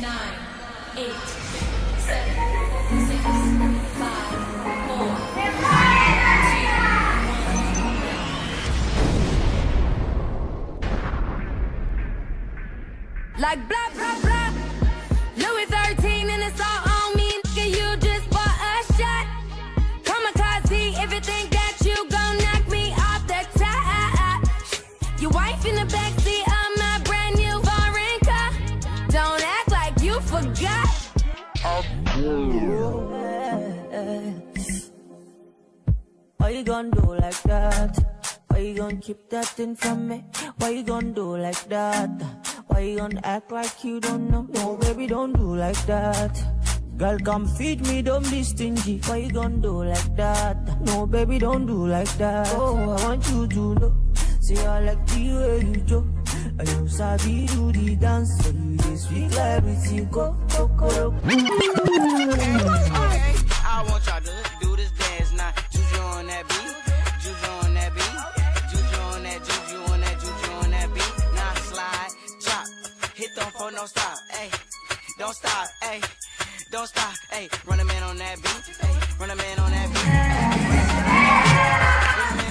nine, eight, seven, six, five, four, three, Like blah blah blah, Louis 13 and it's all on me. Nigga, you just bought a shot. Kamikaze, if you think that you gon' knock me off the top. Your wife in the backseat of my brand new foreign car. Don't act like you forgot. Why you gon' do like that? Why you gon' keep that thing from me? Why you gon' do like that? Why you gon' act like you don't know? No, baby, don't do like that. Girl, come feed me, don't be stingy. Why you gon' do like that? No, baby, don't do like that. Oh, I want you to know. Say I like the way you do. I you sabi do the dance, so you this sweet like everything. Go. Okay, I want y'all to do this dance now. Juju on that beat, juju on that beat, juju on that, juju on that, juju on that beat. Now slide, chop, hit them for no stop, ayy. Don't stop, ayy. Don't stop, ayy. Run a man on that beat, ayy. Run a man on that beat. Run a man